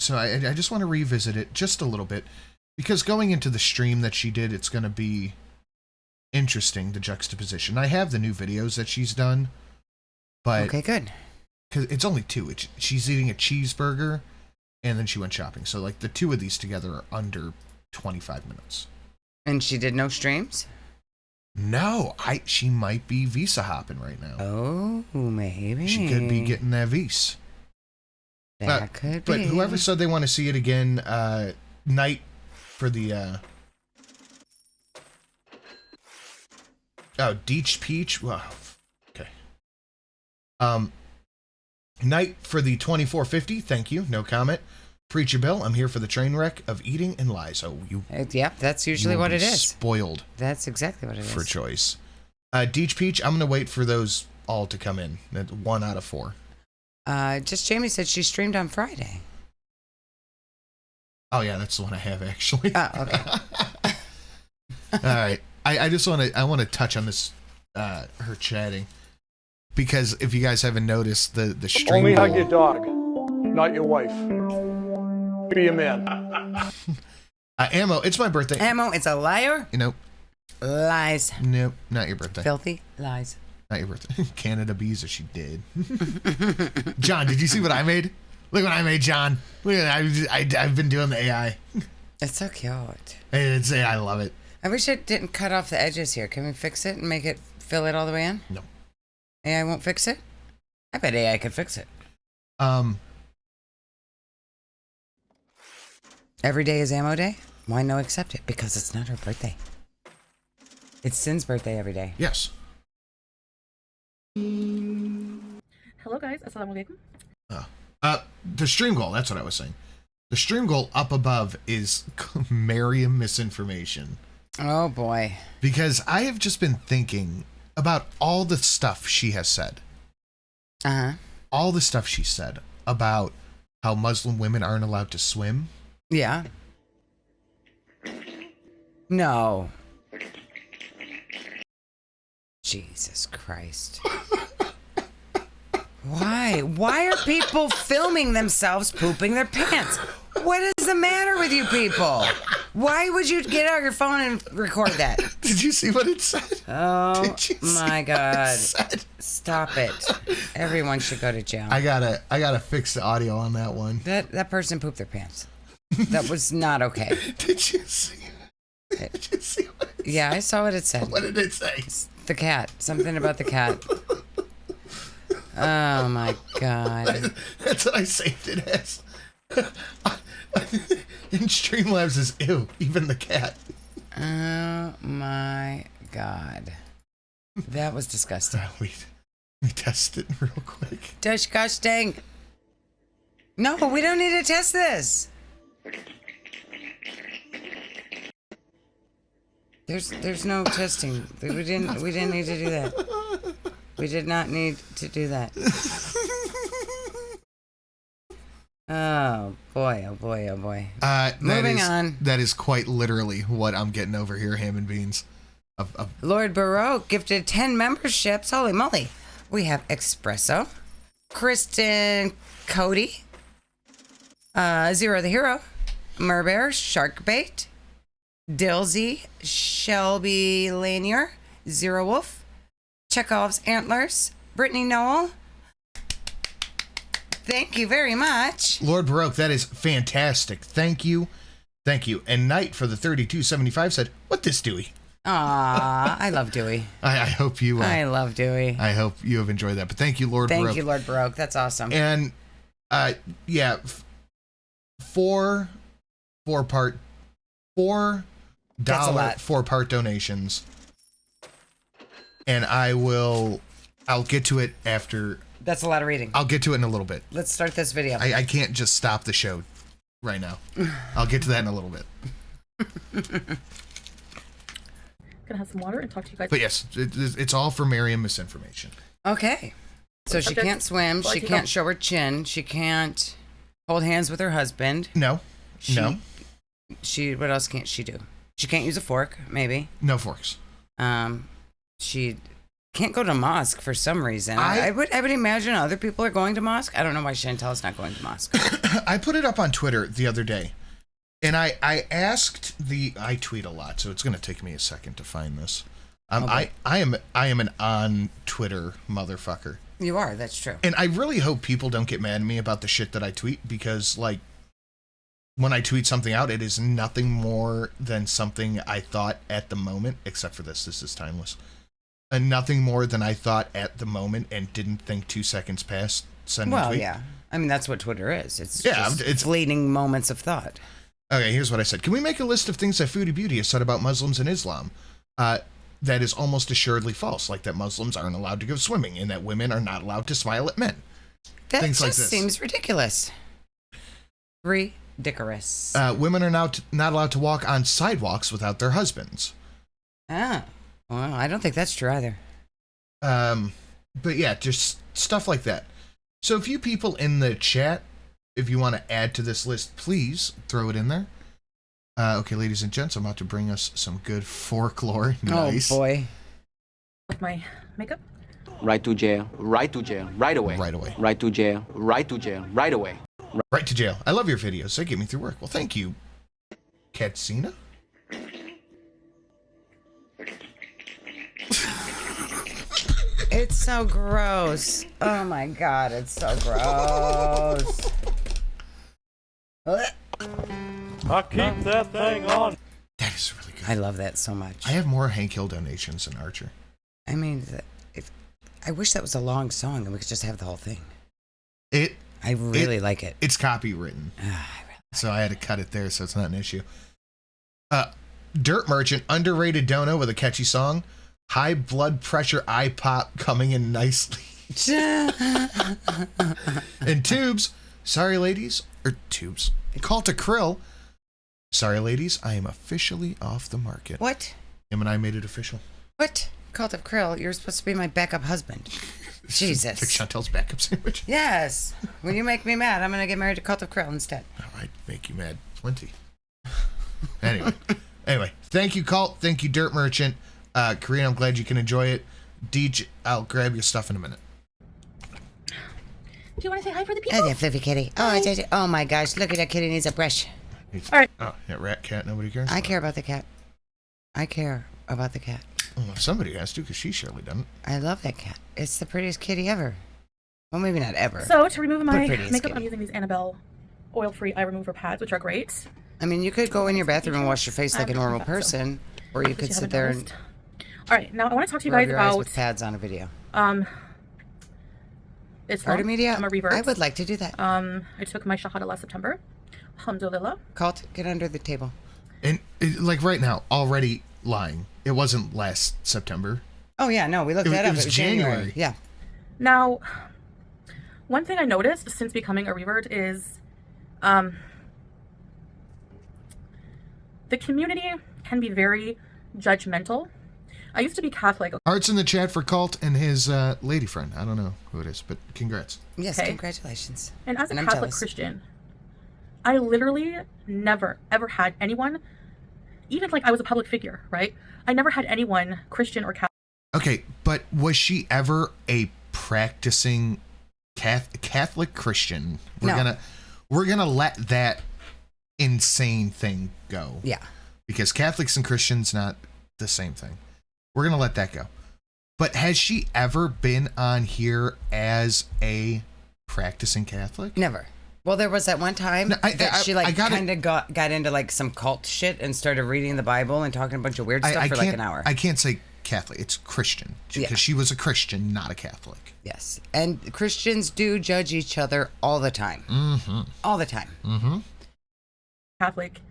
So I just want to revisit it just a little bit, because going into the stream that she did, it's going to be interesting, the juxtaposition. I have the new videos that she's done, but okay, good. Because it's only 2. She's eating a cheeseburger, and then she went shopping. So like the 2 of these together are under 25 minutes. And she did no streams? No, she might be visa hopping right now. Oh, maybe. She could be getting that visa. That could be. But whoever said they want to see it again, night for the... Deech Peach? Well, okay. Night for the 2450, thank you, no comment. Preacher Bill, I'm here for the train wreck of eating and lies. Oh, you... Yep, that's usually what it is. Spoiled. That's exactly what it is. For choice. Deech Peach, I'm going to wait for those all to come in. 1 out of 4. Just Jamie said she streamed on Friday. Oh, yeah, that's the one I have, actually. Oh, okay. All right. I just want to touch on this, her chatting. Because if you guys haven't noticed, the stream... Only hug your dog, not your wife. Be a man. Ammo, it's my birthday. Ammo, it's a liar? Nope. Lies. Nope, not your birthday. Filthy lies. Not your birthday. Canada Bees, or she did. John, did you see what I made? Look what I made, John. Look at that. I've been doing the AI. It's so cute. It's I love it. I wish it didn't cut off the edges here. Can we fix it and make it fill it all the way in? No. AI won't fix it? I bet AI could fix it. Every day is ammo day? Why no accept it? Because it's not her birthday. It's Sin's birthday every day. Yes. Hello guys, assalamu alaikum. The stream goal, that's what I was saying. The stream goal up above is Merriam misinformation. Oh boy. Because I have just been thinking about all the stuff she has said. Uh-huh. All the stuff she said about how Muslim women aren't allowed to swim. Yeah. No. Jesus Christ. Why? Why are people filming themselves pooping their pants? What is the matter with you people? Why would you get out your phone and record that? Did you see what it said? Oh my God. Stop it. Everyone should go to jail. I gotta fix the audio on that one. That person pooped their pants. That was not okay. Did you see what it said? Yeah, I saw what it said. What did it say? The cat. Something about the cat. Oh my God. That's what I saved it as. In Streamlabs is ew, even the cat. Oh my God. That was disgusting. We test it real quick. Disgusting. No, we don't need to test this. There's no testing. We didn't need to do that. We did not need to do that. Oh boy, oh boy, oh boy. Moving on. That is quite literally what I'm getting over here, Ham and Beans. Lord Baroque gifted 10 memberships. Holy moly. We have Espresso, Kristen Cody, Zero the Hero, Murbear, Sharkbait, Dilsey, Shelby Lanier, Zero Wolf, Chekhov's Antlers, Brittany Noel. Thank you very much. Lord Baroque, that is fantastic. Thank you. Thank you. And Knight for the 3275 said, "What this, Dewey?" Aw, I love Dewey. I hope you... I love Dewey. I hope you have enjoyed that. But thank you, Lord Baroque. Thank you, Lord Baroque. That's awesome. And, yeah, $4 4-part donations. And I'll get to it after... That's a lot of reading. I'll get to it in a little bit. Let's start this video. I can't just stop the show right now. I'll get to that in a little bit. Gonna have some water and talk to you guys. But yes, it's all for Merriam misinformation. Okay. So she can't swim. She can't show her chin. She can't hold hands with her husband. No. No. What else can't she do? She can't use a fork, maybe. No forks. She can't go to mosque for some reason. I would imagine other people are going to mosque. I don't know why Chantal's not going to mosque. I put it up on Twitter the other day, and I asked I tweet a lot, so it's going to take me a second to find this. I am an on Twitter motherfucker. You are, that's true. And I really hope people don't get mad at me about the shit that I tweet, because like when I tweet something out, it is nothing more than something I thought at the moment, except for this is timeless. And nothing more than I thought at the moment and didn't think 2 seconds past sending a tweet. Yeah. I mean, that's what Twitter is. It's it's fleeting moments of thought. Okay, here's what I said. Can we make a list of things that Foodie Beauty has said about Muslims and Islam that is almost assuredly false, like that Muslims aren't allowed to go swimming and that women are not allowed to smile at men? That things just like this. Seems ridiculous. Ridiculous. Women are not allowed to walk on sidewalks without their husbands. Ah. Well, I don't think that's true either. But yeah, just stuff like that. So if you people in the chat, if you want to add to this list, please throw it in there. Okay, ladies and gents, I'm about to bring us some good folklore. Nice. Oh, boy. With my makeup. Right to jail. Right to jail. Right away. Right away. Right to jail. Right to jail. Right away. Right to jail. I love your videos. They get me through work. Well, thank you, Katsina. It's so gross. Oh my god, it's so gross. I keep that thing on. That is really good. I love that so much. I have more Hank Hill donations than Archer. I mean, I wish that was a long song and we could just have the whole thing. I really like it. It's copywritten. So I had to cut it there, so it's not an issue. Dirt Merchant, underrated dono with a catchy song. High blood pressure eye pop coming in nicely. And Tubes, sorry ladies, or Tubes, Call to Krill. Sorry ladies, I am officially off the market. What? Him and I made it official. What? Cult of Krill, you're supposed to be my backup husband. Jesus. Like Chantal's backup sandwich. Yes. When you make me mad, I'm going to get married to Cult of Krill instead. All right, make you mad plenty. Anyway, thank you, Cult. Thank you, Dirt Merchant. Korean, I'm glad you can enjoy it. DJ, I'll grab your stuff in a minute. Do you want to say hi for the people? Oh, yeah, fluffy kitty. Oh my gosh, look at that kitty needs a brush. All right. Oh, yeah, rat, cat, nobody cares? I care about the cat. I care about the cat. Well, somebody has to, because she surely doesn't. I love that cat. It's the prettiest kitty ever. Well, maybe not ever. So, to remove my prettiest makeup, kitty. I'm using these Annabelle oil-free eye remover pads, which are great. I mean, you could go in your bathroom and wash your face like a normal person, or you could sit there and all right, now I want to talk to you rub guys your eyes about with pads on a video. Islam. Artemisia? I'm a revert. I would like to do that. I took my Shahada last September. Alhamdulillah. Cult, get under the table. And, like, right now, already lying. It wasn't last September. Oh, yeah, no, we looked that up. It was January. Yeah. Now, one thing I noticed since becoming a revert is the community can be very judgmental. I used to be Catholic. Art's in the chat for Cult and his lady friend. I don't know who it is, but congrats. Yes, Okay. congratulations. And as a I'm Catholic jealous. Christian, I literally never, ever had anyone, even like I was a public figure, right? I never had anyone, Christian or Catholic. Okay, but was she ever a practicing Catholic Christian? No. We're gonna let that insane thing go. Yeah. Because Catholics and Christians not the same thing. We're gonna let that go. But has she ever been on here as a practicing Catholic? Never. Well, there was that one time that she kind of got into like some cult shit and started reading the Bible and talking a bunch of weird stuff for like an hour. I can't say Catholic. It's Christian. Because she was a Christian, not a Catholic. Yes. And Christians do judge each other all the time. Mm-hmm. All the time. Mm-hmm. Catholic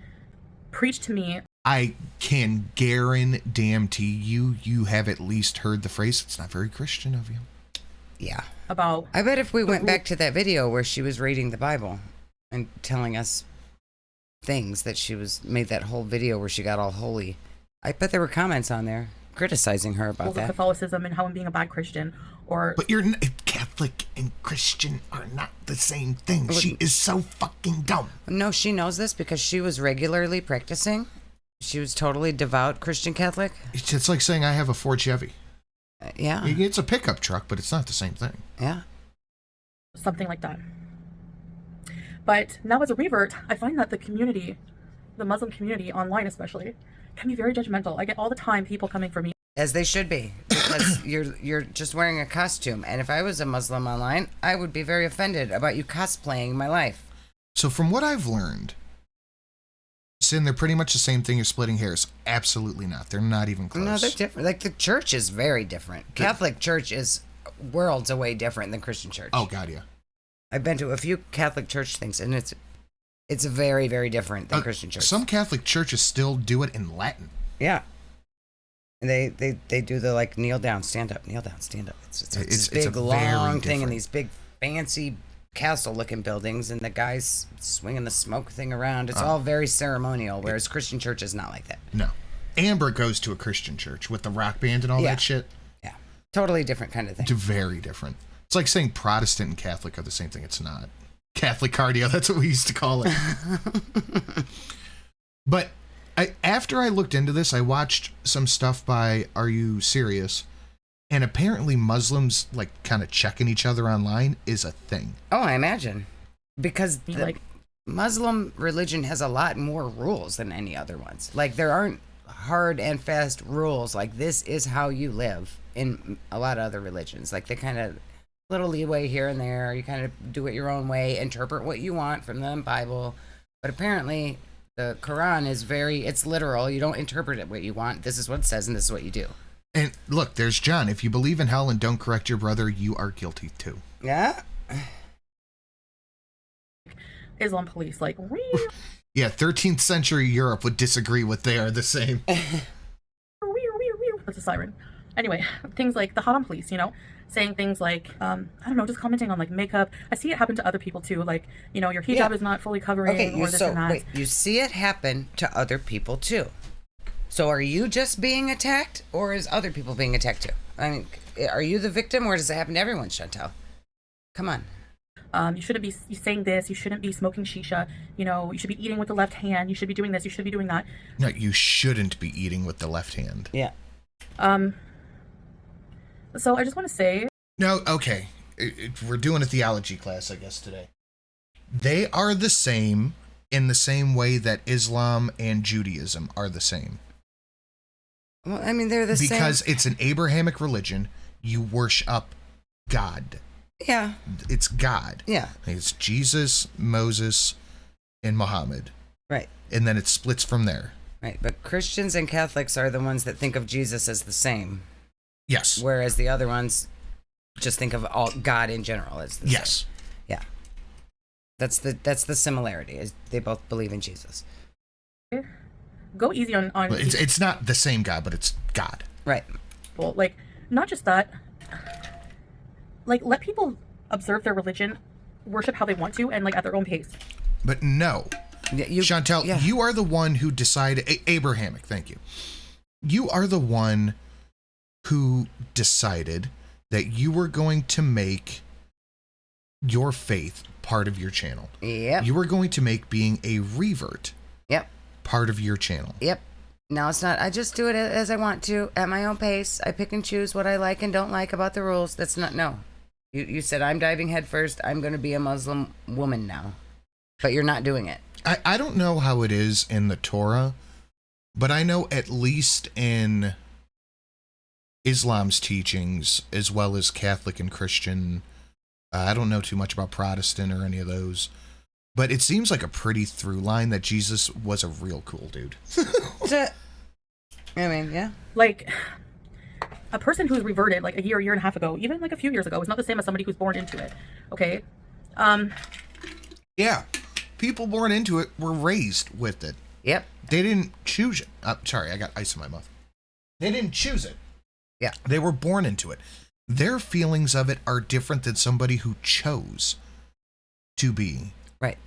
preached to me. I can guarantee you have at least heard the phrase, it's not very Christian of you. Yeah. About I bet if we went back to that video where she was reading the Bible and telling us things that she was made that whole video where she got all holy, I bet there were comments on there criticizing her about that. Catholicism and how I'm being a bad Christian, or but Catholic and Christian are not the same thing. She is so fucking dumb. No, she knows this because she was regularly practicing. She was totally devout Christian Catholic. It's like saying I have a Ford Chevy. Yeah. It's a pickup truck, but it's not the same thing. Yeah. Something like that. But now as a revert, I find that the community, the Muslim community, online especially, can be very judgmental. I get all the time people coming for me. As they should be, because you're just wearing a costume. And if I was a Muslim online, I would be very offended about you cosplaying my life. So from what I've learned, Sin, they're pretty much the same thing as splitting hairs. Absolutely not. They're not even close. No, they're different. Like, the church is very different. Catholic church is worlds away different than Christian church. Oh, God, yeah. I've been to a few Catholic church things, and it's very, very different than Christian church. Some Catholic churches still do it in Latin. Yeah. And they do the, like, kneel down, stand up, kneel down, stand up. It's this big, long thing in these big, fancy castle-looking buildings, and the guy's swinging the smoke thing around. It's all very ceremonial, whereas Christian church is not like that. No. Amber goes to a Christian church with the rock band and all that shit. Yeah. Totally different kind of thing. It's very different. It's like saying Protestant and Catholic are the same thing. It's not. Catholic cardio, that's what we used to call it. But after I looked into this, I watched some stuff by Are You Serious? And apparently Muslims, like, kind of checking each other online is a thing. Oh, I imagine. Because the Muslim religion has a lot more rules than any other ones. Like, there aren't hard and fast rules. Like, this is how you live in a lot of other religions. Like, they kind of, little leeway here and there. You kind of do it your own way, interpret what you want from the Bible. But apparently the Quran is it's literal. You don't interpret it what you want. This is what it says, and this is what you do. And look, there's John. If you believe in hell and don't correct your brother, you are guilty too. Yeah. Islam police, like, yeah, 13th century Europe would disagree with they are the same. That's a siren. Anyway, things like the Haram police, you know, saying things like, I don't know, just commenting on, like, makeup. I see it happen to other people too, like, you know, your hijab is not fully covering or this and that. Wait, you see it happen to other people too. So are you just being attacked, or is other people being attacked too? I mean, are you the victim, or does it happen to everyone, Chantal? Come on. You shouldn't be saying this. You shouldn't be smoking shisha. You know, you should be eating with the left hand. You should be doing this. You should be doing that. No, you shouldn't be eating with the left hand. Yeah. So I just want to say... No, okay. We're doing a theology class, I guess, today. They are the same in the same way that Islam and Judaism are the same. Well, I mean, they're the same. Because it's an Abrahamic religion. You worship God. Yeah. It's God. Yeah. It's Jesus, Moses, and Muhammad. Right. And then it splits from there. Right. But Christians and Catholics are the ones that think of Jesus as the same. Yes. Whereas the other ones just think of all God in general as the yes. same. Yeah. That's the similarity, is they both believe in Jesus. Go easy on well, it's not the same God, but it's God. Right. Well, like, not just that. Like, let people observe their religion, worship how they want to, and, like, at their own pace. But no. Chantal, you are the one who decided... Abrahamic, thank you. You are the one who decided that you were going to make your faith part of your channel. Yep. You were going to make being a revert part of your channel. Yep. Now it's not, I just do it as I want to, at my own pace. I pick and choose what I like and don't like about the rules. That's not, no. You said, I'm diving head first. I'm going to be a Muslim woman now. But you're not doing it. I don't know how it is in the Torah, but I know at least in Islam's teachings, as well as Catholic and Christian, I don't know too much about Protestant or any of those, but it seems like a pretty through line that Jesus was a real cool dude. I mean, yeah. Like, a person who's reverted, like, a year and a half ago, even, like, a few years ago, is not the same as somebody who's born into it, okay? Yeah. People born into it were raised with it. Yep. They didn't choose it. Sorry, I got ice in my mouth. They didn't choose it. Yeah. They were born into it. Their feelings of it are different than somebody who chose to be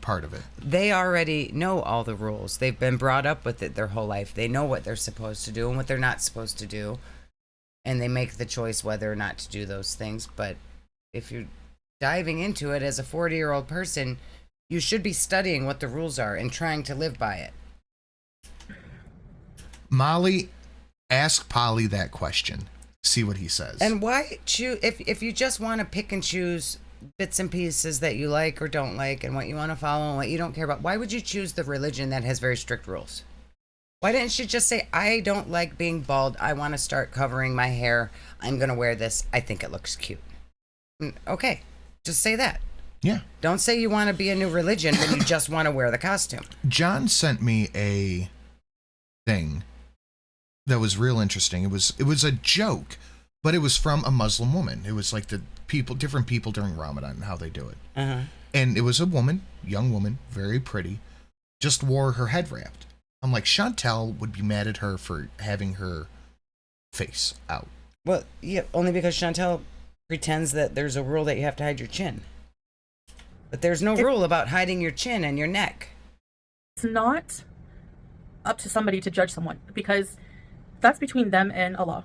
part of it. They already know all the rules. They've been brought up with it their whole life. They know what they're supposed to do and what they're not supposed to do. And they make the choice whether or not to do those things. But if you're diving into it as a 40-year-old person, you should be studying what the rules are and trying to live by it. Molly, ask Polly that question. see what he says. And why choose if you just want to pick and choose bits and pieces that you like or don't like and what you want to follow and what you don't care about, why would you choose the religion that has very strict rules? Why didn't she just say, I don't like being bald. I want to start covering my hair. I'm going to wear this. I think it looks cute. Okay. Just say that. Yeah. Don't say you want to be a new religion when you just want to wear the costume. John sent me a thing that was real interesting. It was a joke, but it was from a Muslim woman. It was like different people during Ramadan and how they do it. Uh-huh. And it was a woman, young woman, very pretty, just wore her head wrapped. I'm like, Chantal would be mad at her for having her face out. Well, yeah, only because Chantal pretends that there's a rule that you have to hide your chin. But there's no rule about hiding your chin and your neck. It's not up to somebody to judge someone, because that's between them and Allah.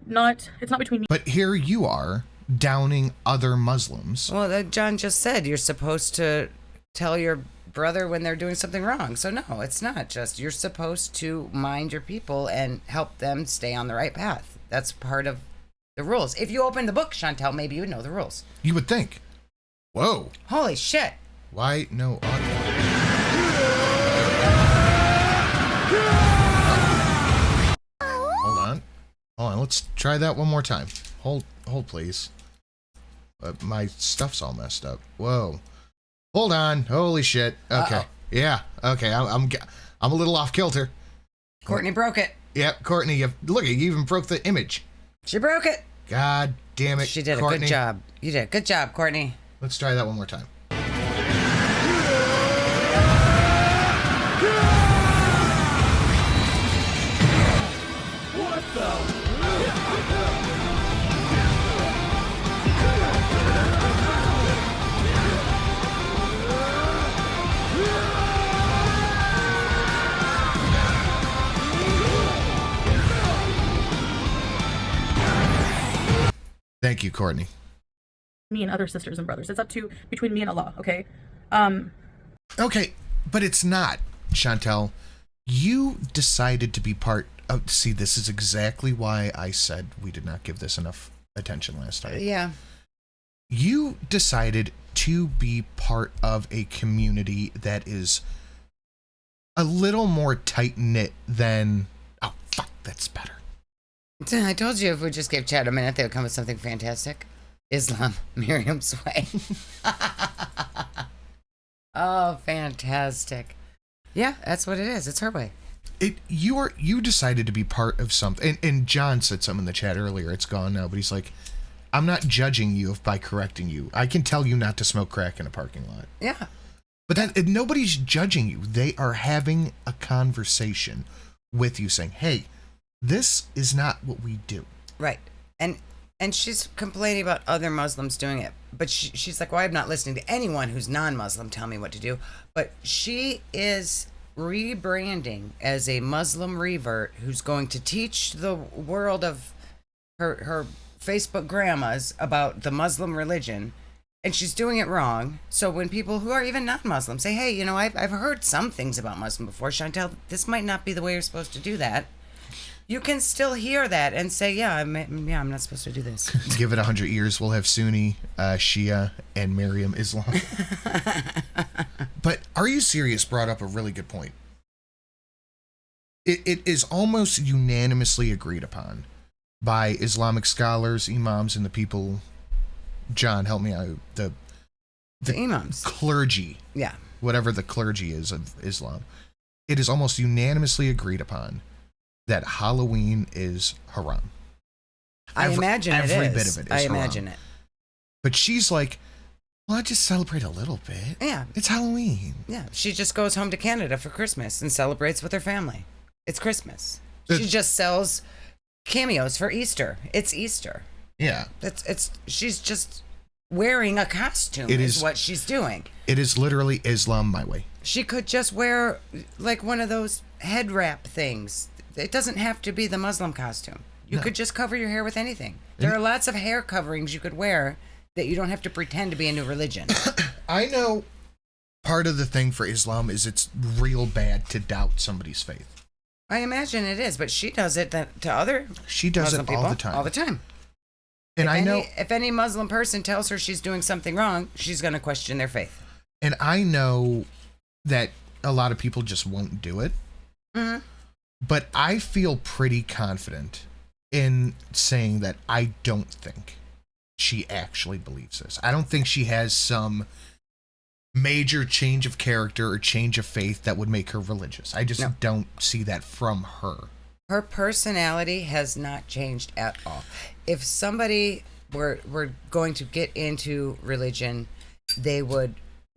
It's not between me. But here you are downing other Muslims. Well, John just said you're supposed to tell your brother when they're doing something wrong. So no, it's not just. You're supposed to mind your people and help them stay on the right path. That's part of the rules. If you open the book, Chantal, maybe you would know the rules. You would think. Whoa. Holy shit. Why no audio? Hold on. Let's try that one more time. Hold, please. My stuff's all messed up. Whoa. Hold on. Holy shit. Okay. Uh-oh. Yeah. Okay. I'm a little off kilter. Courtney broke it. Yep. Courtney, you even broke the image. She broke it. God damn it. She did Courtney. a good job. You did a good job, Courtney. Let's try that one more time. Thank you, Courtney. Me and other sisters and brothers. It's up to between me and Allah, okay? Okay, but it's not, Chantal. You decided to be part of... See, this is exactly why I said we did not give this enough attention last time. Yeah. You decided to be part of a community that is a little more tight-knit than... Oh, fuck, that's better. I told you if we just gave Chad a minute, they would come with something fantastic. Islam, Miriam's way. Oh, fantastic. Yeah, that's what it is. It's her way. You decided to be part of something, and John said something in the chat earlier. It's gone now, but he's like, I'm not judging you by correcting you. I can tell you not to smoke crack in a parking lot. Yeah. But nobody's judging you. They are having a conversation with you saying, hey, this is not what we do. Right. And she's complaining about other Muslims doing it. But she's like, well, I'm not listening to anyone who's non-Muslim tell me what to do. But she is rebranding as a Muslim revert who's going to teach the world of her Facebook grandmas about the Muslim religion. And she's doing it wrong. So when people who are even non-Muslim say, hey, I've heard some things about Muslim before, Chantal, this might not be the way you're supposed to do that. You can still hear that and say, yeah, I'm not supposed to do this. Give it 100 years, we'll have Sunni, Shia, and Miriam Islam. But Are You Serious brought up a really good point. It is almost unanimously agreed upon by Islamic scholars, imams, and the people. John, help me out. The imams. Clergy. Yeah. Whatever the clergy is of Islam. It is almost unanimously agreed upon that Halloween is haram. I imagine it is. Every bit of it is I haram. imagine it. But she's like, well, I just celebrate a little bit. Yeah. It's Halloween. Yeah. She just goes home to Canada for Christmas and celebrates with her family. It's Christmas. She just sells cameos for Easter. It's Easter. Yeah. She's just wearing a costume is what she's doing. It is literally Islam my way. She could just wear like one of those head wrap things. It doesn't have to be the Muslim costume. You could just cover your hair with anything. There are lots of hair coverings you could wear that you don't have to pretend to be a new religion. I know part of the thing for Islam is it's real bad to doubt somebody's faith. I imagine it is, but she does it to other She does Muslim it people all the time. all the time. And I know, if any Muslim person tells her she's doing something wrong, she's going to question their faith. and I know that a lot of people just won't do it. Mm-hmm. But I feel pretty confident in saying that I don't think she actually believes this. I don't think she has some major change of character or change of faith that would make her religious. I just don't see that from her. Her personality has not changed at all. If somebody were going to get into religion, they would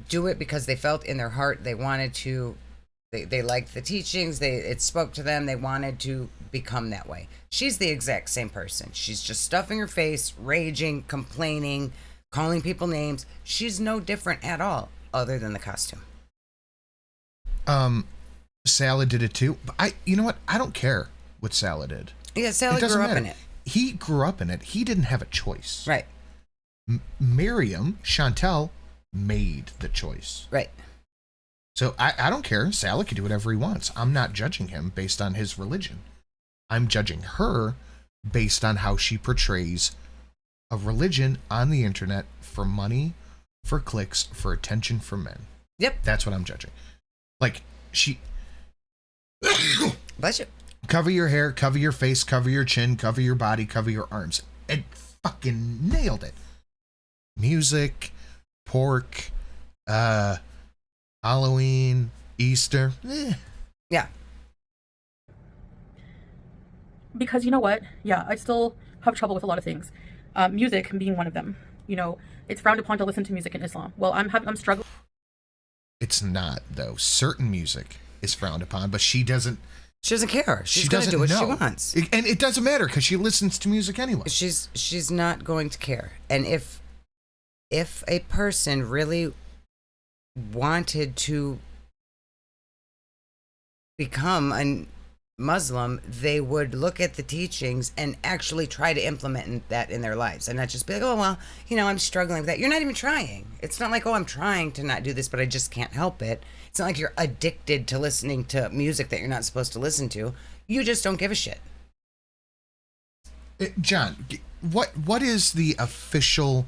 do it because they felt in their heart they wanted to. They liked the teachings. It spoke to them. They wanted to become that way. She's the exact same person. She's just stuffing her face, raging, complaining, calling people names. She's no different at all, other than the costume. Salad did it too. But you know what? I don't care what Salad did. Yeah, Salad grew up in it. He grew up in it. He didn't have a choice. Right. Miriam, Chantal, made the choice. Right. So I don't care. Salad can do whatever he wants. I'm not judging him based on his religion. I'm judging her based on how she portrays a religion on the internet for money, for clicks, for attention from men. Yep. That's what I'm judging. Like, she... Bless you. Cover your hair, cover your face, cover your chin, cover your body, cover your arms. And fucking nailed it. Music, pork, Halloween, Easter. Yeah. Because you know what? Yeah, I still have trouble with a lot of things. Music being one of them. You know, it's frowned upon to listen to music in Islam. Well, I'm struggling. It's not, though. Certain music is frowned upon, but she doesn't. She doesn't care. She's She going to doesn't do what know. she wants. And it doesn't matter because she listens to music anyway. She's not going to care. And if a person really wanted to become a Muslim, they would look at the teachings and actually try to implement that in their lives and not just be like, oh, well, you know, I'm struggling with that. You're not even trying. It's not like, oh, I'm trying to not do this, but I just can't help it. It's not like you're addicted to listening to music that you're not supposed to listen to. You just don't give a shit. John, what is the official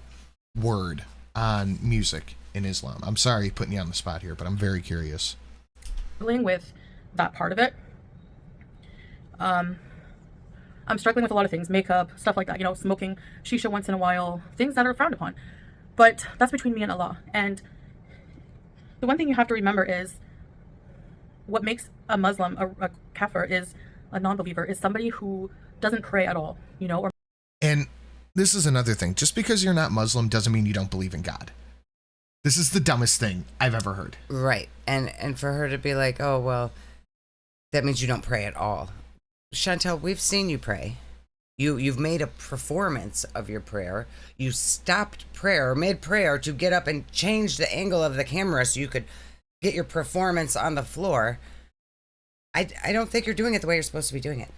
word on music in Islam? I'm sorry putting you on the spot here, but I'm very curious. With that part of it. I'm struggling with a lot of things, makeup, stuff like that, you know, smoking shisha once in a while, things that are frowned upon. But that's between me and Allah. And the one thing you have to remember is what makes a Muslim a kafir, is a non-believer, is somebody who doesn't pray at all, you know. And this is another thing. Just because you're not Muslim doesn't mean you don't believe in God. This is the dumbest thing I've ever heard. Right. And for her to be like, oh, well, that means you don't pray at all. Chantal, we've seen you pray. You've made a performance of your prayer. You stopped prayer, mid-prayer, to get up and change the angle of the camera so you could get your performance on the floor. I don't think you're doing it the way you're supposed to be doing it.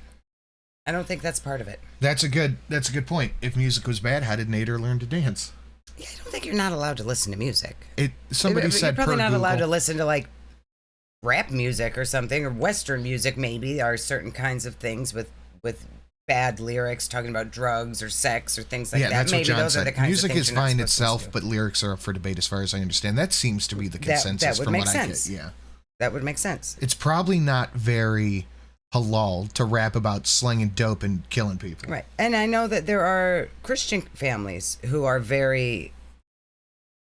I don't think that's part of it. That's a good point. If music was bad, how did Nader learn to dance? Yeah, I don't think you're not allowed to listen to music. Somebody said you're probably per not Google. allowed to listen to like rap music or something, or Western music maybe. There are certain kinds of things with bad lyrics talking about drugs or sex or things like that. That's Maybe what John those said. are the kinds Music of things is you're not fine supposed to itself, listen to. but lyrics are up for debate as far as I understand. That seems to be the consensus that would from make what sense. I get. Yeah. That would make sense. It's probably not very halal to rap about slinging dope and killing people. Right. And I know that there are Christian families who are very,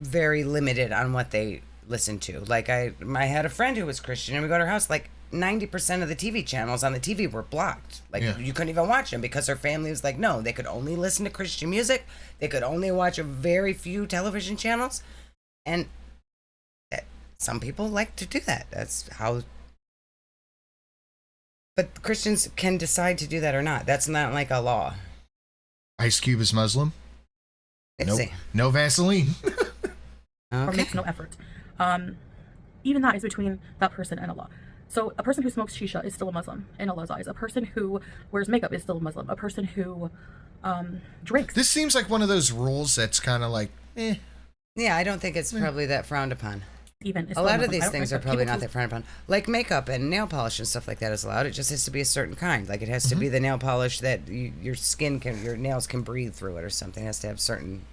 very limited on what they listen to. Like I had a friend who was Christian, and we go to her house, like 90% of the TV channels on the TV were blocked. Like you couldn't even watch them because her family was like, no, they could only listen to Christian music. They could only watch a very few television channels. And some people like to do that. That's how. But Christians can decide to do that or not. That's not like a law. Ice Cube is Muslim? Nope. No Vaseline. Or Okay. makes no effort. Even that is between that person and Allah. So a person who smokes shisha is still a Muslim in Allah's eyes. A person who wears makeup is still a Muslim. A person who drinks. This seems like one of those rules that's kind of like, Yeah, I don't think it's probably that frowned upon. even. A lot of these things are probably not that frowned upon. Like makeup and nail polish and stuff like that is allowed. It just has to be a certain kind. Like it has to be the nail polish that your nails can breathe through it or something. It has to have certain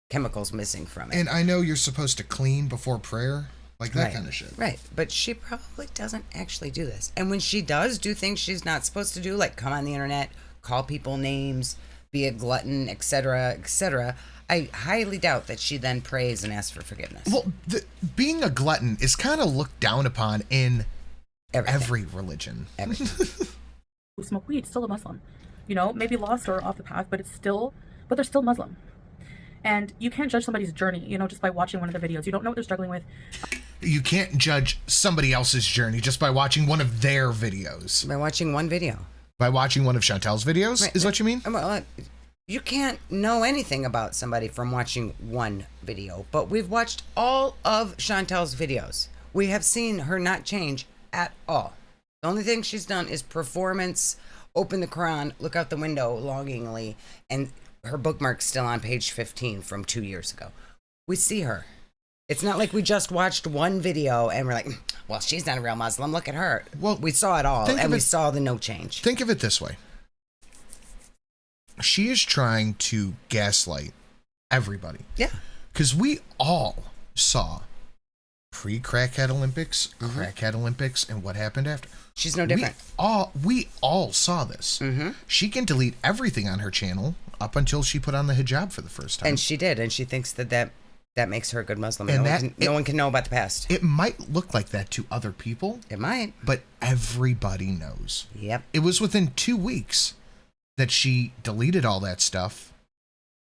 chemicals missing from it. And I know you're supposed to clean before prayer, like that kind of shit. Right, but she probably doesn't actually do this. And when she does do things she's not supposed to do, like come on the internet, call people names, be a glutton, etc., etc., I highly doubt that she then prays and asks for forgiveness. Well, being a glutton is kind of looked down upon in every religion. Everything. Who smoke weed, still a Muslim. You know, maybe lost or off the path, but they're still Muslim. And you can't judge somebody's journey, you know, just by watching one of their videos. You don't know what they're struggling with. You can't judge somebody else's journey just by watching one of their videos. By watching one video. By watching one of Chantal's videos, is what you mean? Well, you can't know anything about somebody from watching one video, but we've watched all of Chantal's videos. We have seen her not change at all. The only thing she's done is performance, open the Quran, look out the window longingly, and her bookmark's still on page 15 from 2 years ago. We see her. It's not like we just watched one video and we're like, well, she's not a real Muslim. Look at her. Well, we saw it all, and we saw the no change. Think of it this way. She is trying to gaslight everybody. Yeah. Because we all saw pre-Crackhead Olympics, Crackhead Olympics, and what happened after. She's no different. We all saw this. She can delete everything on her channel up until she put on the hijab for the first time. And she did, and she thinks that makes her a good Muslim. And no one can know about the past. It might look like that to other people. It might. But everybody knows. Yep. It was within 2 weeks that she deleted all that stuff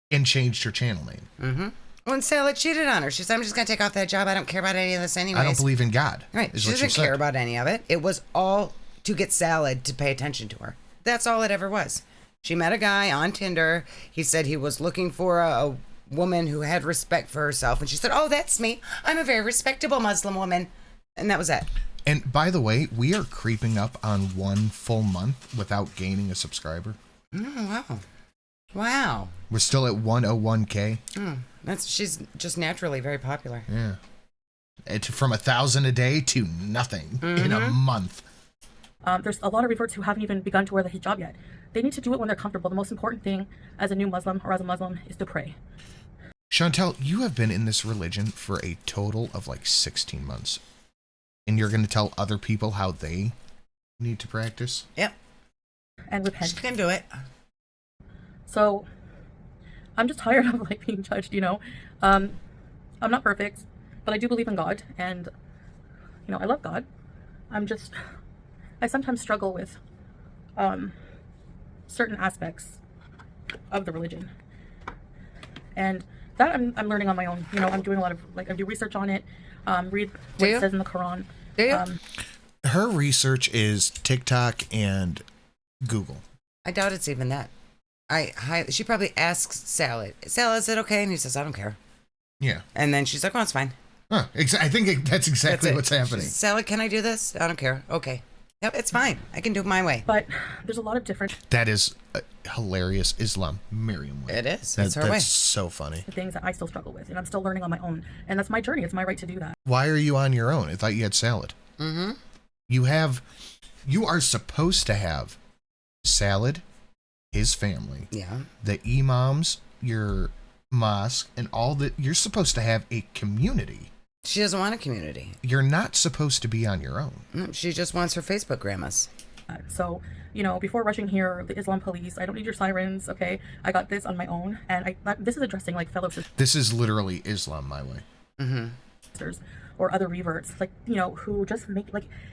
and changed her channel name. When Salad cheated on her, she said, I'm just going to take off that job. I don't care about any of this anyways. I don't believe in God. Right. She doesn't care about any of it. It was all to get Salad to pay attention to her. That's all it ever was. She met a guy on Tinder. He said he was looking for a woman who had respect for herself. And she said, oh, that's me. I'm a very respectable Muslim woman. And that was it. And by the way, we are creeping up on 1 full month without gaining a subscriber. Oh, wow. Wow. We're still at 101K. She's just naturally very popular. Yeah. It's from 1,000 a day to nothing in a month. There's a lot of reverts who haven't even begun to wear the hijab yet. They need to do it when they're comfortable. The most important thing as a new Muslim or as a Muslim is to pray. Chantal, you have been in this religion for a total of like 16 months. And you're going to tell other people how they need to practice? Yep. And repent. She can do it. So, I'm just tired of like being judged, you know. I'm not perfect, but I do believe in God, and you know, I love God. I sometimes struggle with certain aspects of the religion, and that I'm learning on my own. You know, I'm doing a lot of I do research on it, read what it says in the Quran. Do you? Her research is TikTok and Google. I doubt it's even that. She probably asks Salad, is it okay? And he says, I don't care. Yeah. And then she's like, well, it's fine. Huh, I think that's exactly what's happening. Salad, can I do this? I don't care. Okay. Yep, it's fine. I can do it my way. But there's a lot of different... That is hilarious Islam Merriam way. It is. That's her way. That's so funny. Things that I still struggle with, and I'm still learning on my own. And that's my journey. It's my right to do that. Why are you on your own? I thought you had Salad. You are supposed to have Salad, his family, the imams, your mosque, and all that. You're supposed to have a community. She doesn't want a community. You're not supposed to be on your own. She just wants her Facebook grandmas. So, you know, before rushing here, the Islam police, I don't need your sirens, okay? I got this on my own, and this is addressing like fellow sisters. This is literally Islam my way. Sisters or other reverts, like, you know, who just make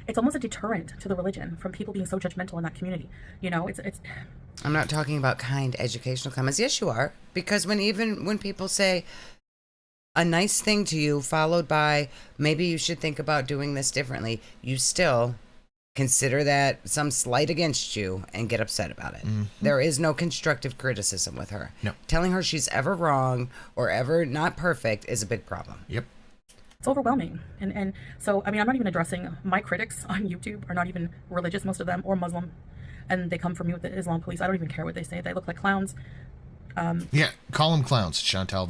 it's almost a deterrent to the religion from people being so judgmental in that community. You know, it's. I'm not talking about kind educational comments. Yes, you are, because when people say a nice thing to you followed by maybe you should think about doing this differently, you still consider that some slight against you and get upset about it. There is no constructive criticism with her. No. Telling her she's ever wrong or ever not perfect is a big problem. Yep. It's overwhelming. And so, I mean, I'm not even addressing my critics on YouTube are not even religious, most of them, or Muslim. And they come from me with the Islam police. I don't even care what they say. They look like clowns. Yeah, call them clowns, Chantal.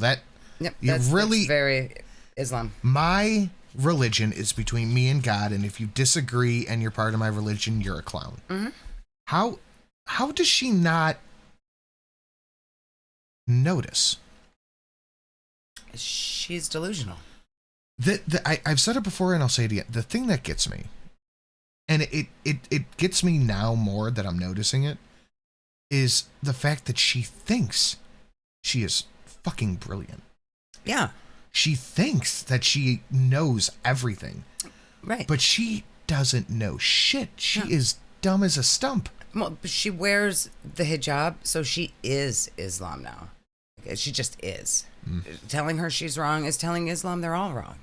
Yep, that's very Islam. My religion is between me and God, and if you disagree and you're part of my religion, you're a clown. Mm-hmm. How does she not notice? She's delusional. I've said it before and I'll say it again. The thing that gets me, and it gets me now more that I'm noticing it, is the fact that she thinks she is fucking brilliant. Yeah. She thinks that she knows everything. Right. But she doesn't know shit. She is dumb as a stump. Well, she wears the hijab, so she is Islam now. She just is. Telling her she's wrong is telling Islam they're all wrong.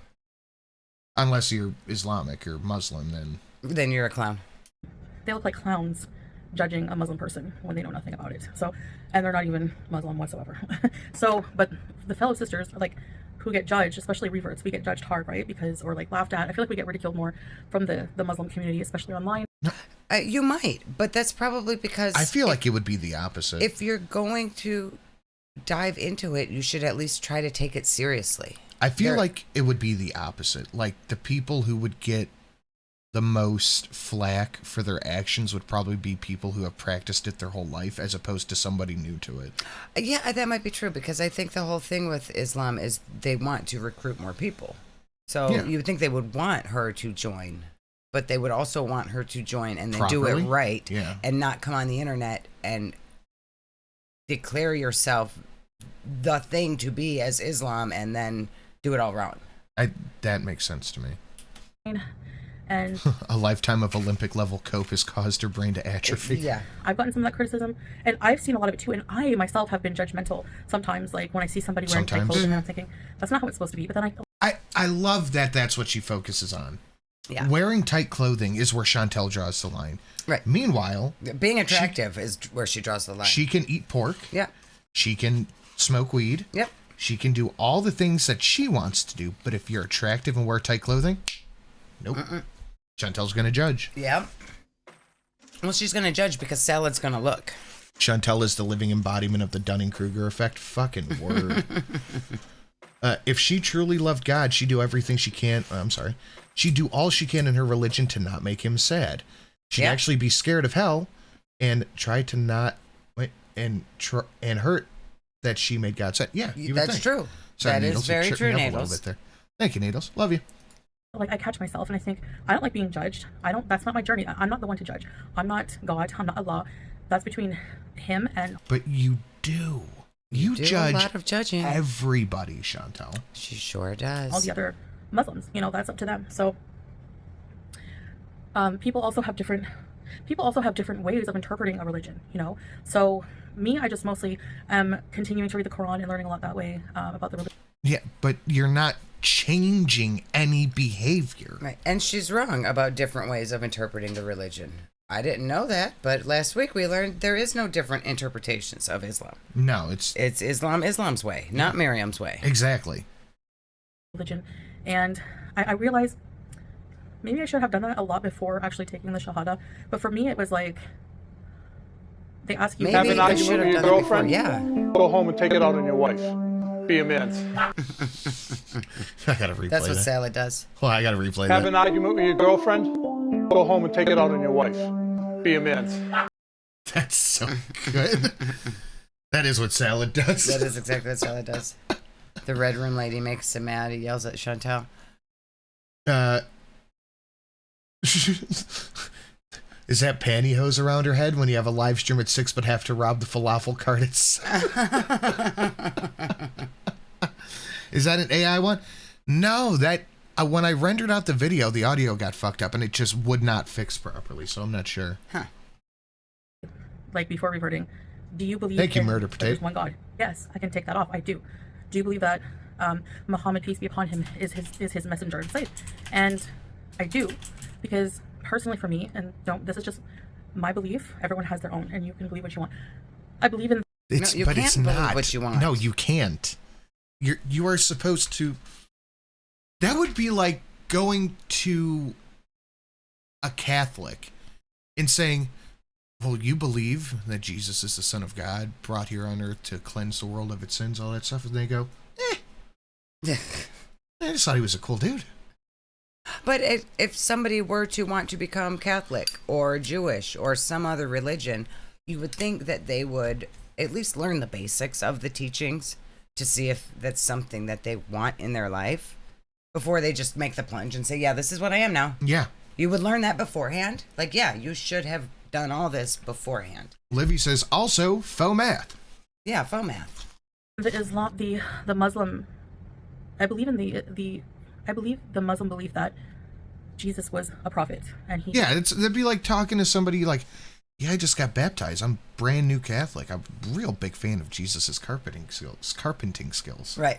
Unless you're Islamic or Muslim, then you're a clown. They look like clowns judging a Muslim person when they know nothing about it. So, and they're not even Muslim whatsoever. So, but the fellow sisters, like, who get judged, especially reverts, we get judged hard, right? Because, or like laughed at. I feel like we get ridiculed more from the Muslim community, especially online. You might, but that's probably because I feel like it would be the opposite. If you're going to dive into it, you should at least try to take it seriously. I feel like it would be the opposite. Like, the people who would get the most flack for their actions would probably be people who have practiced it their whole life, as opposed to somebody new to it. Yeah, that might be true, because I think the whole thing with Islam is they want to recruit more people. So you would think they would want her to join, but they would also want her to join and then do it right and not come on the internet and declare yourself the thing to be as Islam and then do it all wrong. That makes sense to me. And a lifetime of Olympic level cope has caused her brain to atrophy. Yeah. I've gotten some of that criticism, and I've seen a lot of it too, and I myself have been judgmental sometimes, like when I see somebody wearing tight clothing and I'm thinking, that's not how it's supposed to be. But then I love that that's what she focuses on. Yeah. Wearing tight clothing is where Chantal draws the line. Right. Meanwhile, being attractive is where she draws the line. She can eat pork. Yeah. She can smoke weed. Yep. She can do all the things that she wants to do, but if you're attractive and wear tight clothing, nope. Chantal's going to judge. Yep. Well, she's going to judge because Salad's going to look. Chantal is the living embodiment of the Dunning-Kruger effect. Fucking word. If she truly loved God, she'd do everything she can. She'd do all she can in her religion to not make him sad. She'd actually be scared of hell and try to not and hurt that she made God sad. Yeah, that's true. Sorry, that is very true, Needles. Thank you, Needles. Love you. Like, I catch myself and I think, I don't like being judged. That's not my journey. I'm not the one to judge. I'm not God. I'm not Allah. That's between him and... But you do. You judge a lot of judging. Everybody, Chantal. She sure does. All the other Muslims, that's up to them. So, people also have different ways of interpreting a religion, So, me, I just mostly am continuing to read the Quran and learning a lot that way about the religion. Yeah, but you're not changing any behavior. Right. And she's wrong about different ways of interpreting the religion. I didn't know that, but last week we learned there is no different interpretations of Islam. No, it's Islam's way, not Miriam's way. Exactly. Religion. And I realized maybe I should have done that a lot before actually taking the Shahada. But for me, it was like, they ask you... Have an argument with your girlfriend? Yeah. Go home and take it out on your wife. Be a man. I gotta replay That's what that. Salad does. Well, I gotta replay Have that. an argument with your girlfriend? Go home and take it out on your wife. Be a man. That's so good. That is what Salad does. That is exactly what Salad does. The Red Room lady makes him mad. He yells at Chantal. Is that pantyhose around her head when you have a live stream at 6 but have to rob the falafel cart at 7? Is that an AI one? No, that when I rendered out the video, the audio got fucked up and it just would not fix properly, so I'm not sure. Huh. Like, before reverting, do you believe Thank you, Murder Potato. there's one God? Yes, I can take that off. I do. Do you believe that Muhammad, peace be upon him, is his messenger and slave? And I do, because personally for me, and this is just my belief, everyone has their own, and you can believe what you want. I believe in... But it's not what you want. No, you can't. You are supposed to... That would be like going to a Catholic and saying, well, you believe that Jesus is the Son of God, brought here on earth to cleanse the world of its sins, all that stuff, and they go, I just thought he was a cool dude. But if somebody were to want to become Catholic or Jewish or some other religion, you would think that they would at least learn the basics of the teachings to see if that's something that they want in their life before they just make the plunge and say, yeah, this is what I am now. Yeah. You would learn that beforehand. Like, yeah, you should have done all this beforehand. Livy says, also, faux math. Yeah, faux math. The Muslim, I believe in I believe the Muslim belief that Jesus was a prophet, and he. Yeah, that'd be like talking to somebody like, yeah, I just got baptized. I'm brand new Catholic. I'm a real big fan of Jesus's carpenting skills. Right.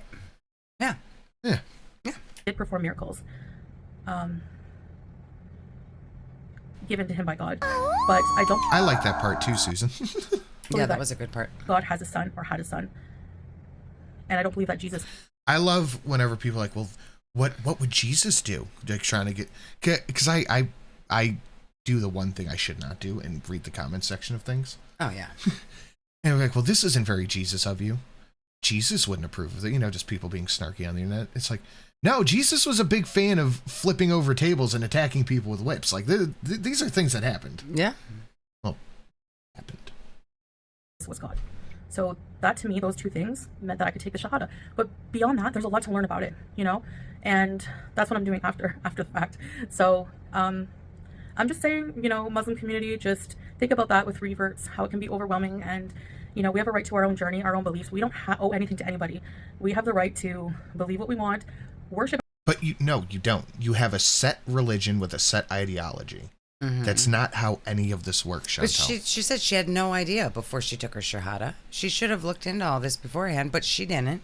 Yeah. Yeah. Yeah. Did perform miracles, given to him by God, but I don't. I like that part too, Susan. Yeah, that was a good part. God has a son or had a son, and I don't believe that Jesus. I love whenever people are like, well, what would Jesus do? Like trying to get, because I do the one thing I should not do and read the comment section of things. Oh yeah. And we're like, well, this isn't very Jesus of you. Jesus wouldn't approve of it. You know, just people being snarky on the internet. It's like, no, Jesus was a big fan of flipping over tables and attacking people with whips. Like these are things that happened. Yeah. Well, happened. This was God. So that to me, those two things meant that I could take the Shahada. But beyond that, there's a lot to learn about it, you know? And that's what I'm doing after the fact. So I'm just saying, you know, Muslim community, just think about that with reverts, how it can be overwhelming. And, you know, we have a right to our own journey, our own beliefs. We don't owe anything to anybody. We have the right to believe what we want, worship. But you don't. You have a set religion with a set ideology. Mm-hmm. That's not how any of this works, Chantal. But she said she had no idea before she took her Shahada. She should have looked into all this beforehand, but she didn't.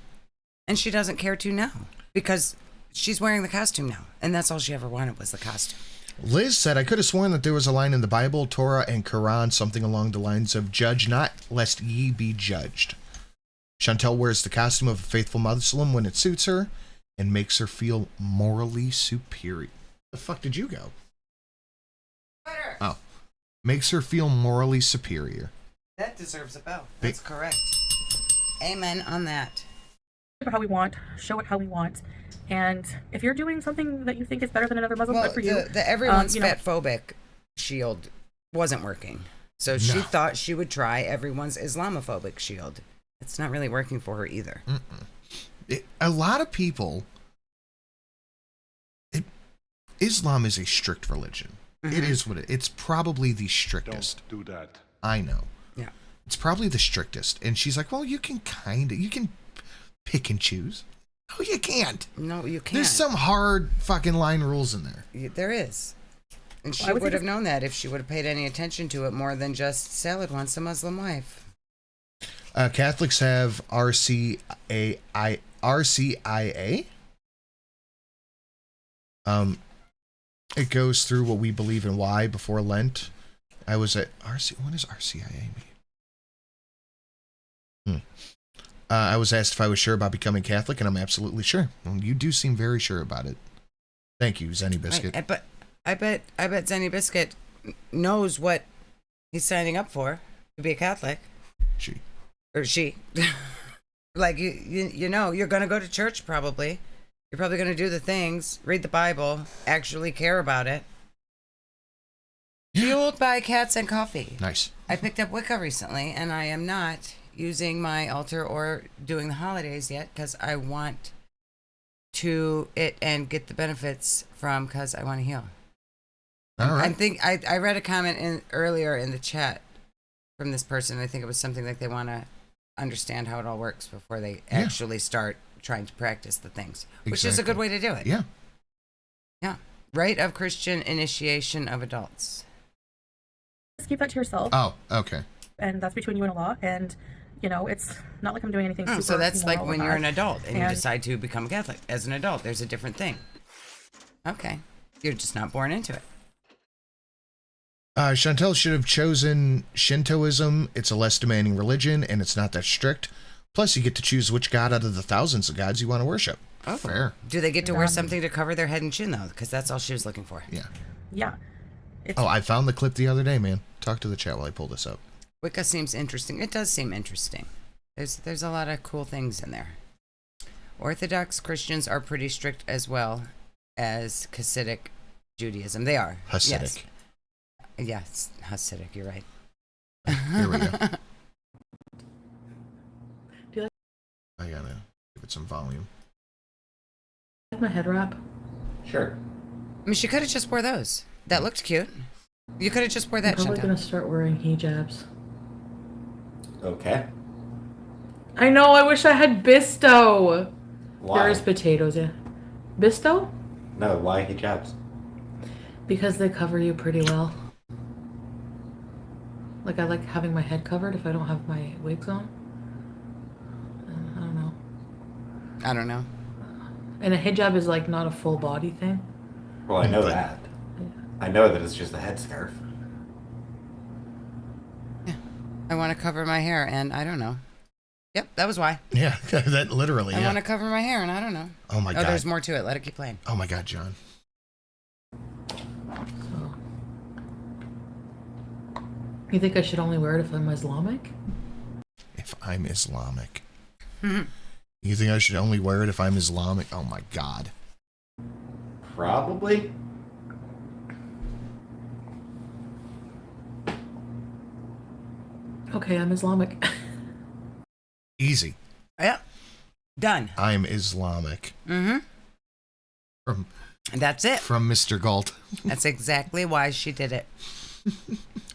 And she doesn't care to now because she's wearing the costume now. And that's all she ever wanted was the costume. Liz said, I could have sworn that there was a line in the Bible, Torah, and Quran, something along the lines of, judge not, lest ye be judged. Chantal wears the costume of a faithful Muslim when it suits her and makes her feel morally superior. The fuck did you go? Oh. Makes her feel morally superior. That deserves a bell. That's correct. Amen on that. How we want, show it how we want. And if you're doing something that you think is better than another Muslim, good for you. The everyone's fatphobic shield wasn't working. So she thought she would try everyone's Islamophobic shield. It's not really working for her either. A lot of people... Islam is a strict religion. Mm-hmm. It is what it's probably the strictest. Don't do that. I know. Yeah. It's probably the strictest. And she's like, well, you can pick and choose. No, you can't. No, you can't. There's some hard fucking line rules in there. There is. And she would have known that if she would have paid any attention to it more than just Salad wants a Muslim wife. Catholics have RCIA. It goes through what we believe and why before Lent. I was at what does RCIA mean? I was asked if I was sure about becoming Catholic, and I'm absolutely sure. Well, you do seem very sure about it. Thank you, Zenny Biscuit. I bet Zenny Biscuit knows what he's signing up for to be a Catholic. She. Like you know, you're gonna go to church probably. You're probably gonna do the things, read the Bible, actually care about it. Fueled by cats and coffee. Nice. I picked up Wicca recently, and I am not using my altar or doing the holidays yet because I want to and get the benefits from because I want to heal. All right. I read a comment earlier in the chat from this person. I think it was something like they want to understand how it all works before they actually start trying to practice the things, which is a good way to do it. Yeah. Yeah. Rite of Christian initiation of adults. Just keep that to yourself. Oh, okay. And that's between you and Allah. And, you know, it's not like I'm doing anything super. So that's like when you're an adult and you And- decide to become Catholic. As an adult, there's a different thing. Okay. You're just not born into it. Chantal should have chosen Shintoism. It's a less demanding religion, and it's not that strict. Plus, you get to choose which god out of the thousands of gods you want to worship. Oh, fair. Do they get to wear something to cover their head and chin, though? Because that's all she was looking for. Yeah. Yeah. I found the clip the other day, man. Talk to the chat while I pull this up. Wicca seems interesting. It does seem interesting. There's a lot of cool things in there. Orthodox Christians are pretty strict as well. as Hasidic Judaism. They are. Hasidic. Yes, Hasidic. You're right. Here we go. Do you like I gotta give it some volume. my head wrap? Sure. I mean, she could have just wore those. That looked cute. You could have just wore that, I'm probably Chantal. gonna start wearing hijabs. Okay. I know, I wish I had Bisto. Why? There's potatoes, yeah. Bisto? No, why hijabs? Because they cover you pretty well. Like, I like having my head covered if I don't have my wigs on. I don't know. I don't know. And a hijab is like not a full body thing. Well, I know that. I know that it's just a headscarf. I want to cover my hair, and I don't know. Yep, that was why. Yeah, that literally. I Yeah. want to cover my hair, and I don't know. Oh my god. There's more to it. Let it keep playing. Oh my god, John. So. You think I should only wear it if I'm Islamic? If I'm Islamic. You think I should only wear it if I'm Islamic? Oh my god. Probably. Okay, I'm Islamic. Easy. Yep. Done. I'm Islamic. Mm-hmm. From That's it. from Mr. Galt. That's exactly why she did it.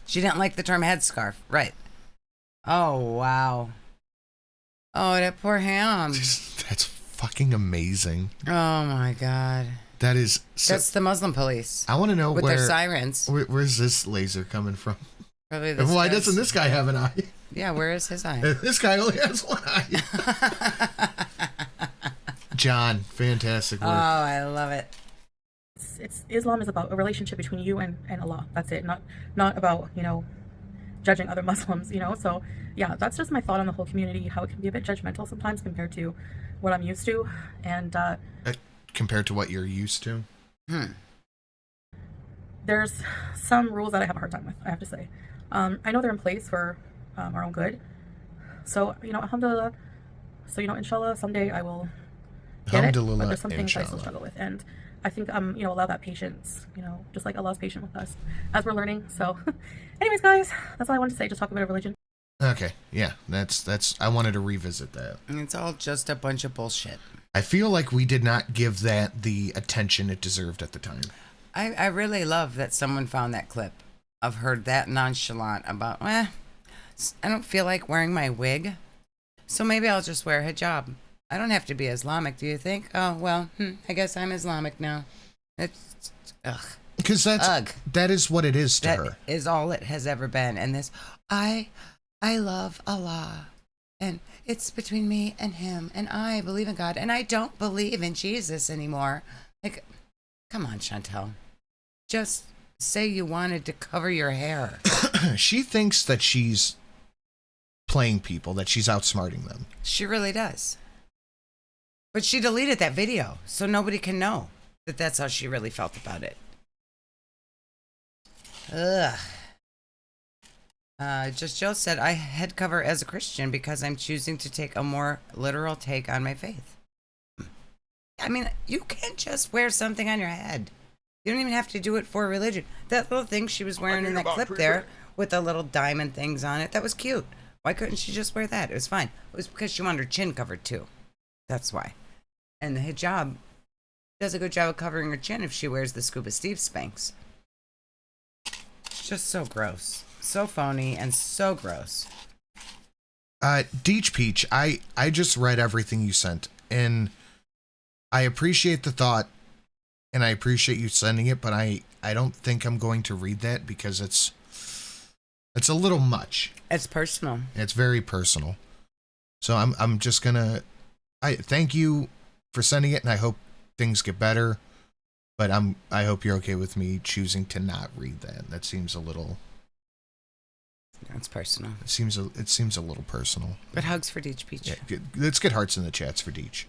She didn't like the term headscarf. Right. Oh, wow. Oh, that poor ham. That's fucking amazing. Oh, my God. That is so, That's the Muslim police. I want to know with where their sirens. where's this laser coming from? Probably And why guy's- doesn't this guy have an eye? Yeah, where is his eye? This guy only has one eye. John, fantastic Oh, work. I love it. It's Islam is about a relationship between you and Allah. That's it. Not about, judging other Muslims, So, yeah, that's just my thought on the whole community, how it can be a bit judgmental sometimes compared to what I'm used to. And Compared to what you're used to? there's some rules that I have a hard time with, I have to say. I know they're in place for our own good. So, alhamdulillah. So, inshallah, someday I will get it. But Alhamdulillah, there's some things I still inshallah. struggle with. And I think, allow that patience, just like Allah's patient with us as we're learning. So, anyways, guys, that's all I wanted to say. Just talk about religion. Okay, yeah, that's I wanted to revisit that. It's all just a bunch of bullshit. I feel like we did not give that the attention it deserved at the time. I really love that someone found that clip of her that nonchalant about, I don't feel like wearing my wig, so maybe I'll just wear a hijab. I don't have to be Islamic, do you think? Oh, well, I guess I'm Islamic now. It's, ugh. Because that is what it is to That her. is all it has ever been. And this, I love Allah. And it's between me and him. And I believe in God. And I don't believe in Jesus anymore. Like, come on, Chantal. Just say you wanted to cover your hair. She thinks that she's playing people, that she's outsmarting them. She really does. But she deleted that video, so nobody can know that that's how she really felt about it. Ugh. Just Joe said, I head cover as a Christian because I'm choosing to take a more literal take on my faith. I mean, you can't just wear something on your head. You don't even have to do it for religion. That little thing she was wearing in that clip there with the little diamond things on it, that was cute. Why couldn't she just wear that? It was fine. It was because she wanted her chin covered too. That's why. And the hijab does a good job of covering her chin if she wears the Scuba Steve Spanx. It's just so gross. So phony and so gross. Deech Peach, I just read everything you sent, and I appreciate the thought, and I appreciate you sending it, but I don't think I'm going to read that because it's a little much. It's personal. It's very personal. So I'm just gonna I thank you for sending it, and I hope things get better. But I hope you're okay with me choosing to not read that. That seems a little. It's personal. It seems a little personal. But hugs for Deech Peach. Yeah, let's get hearts in the chats for Deech.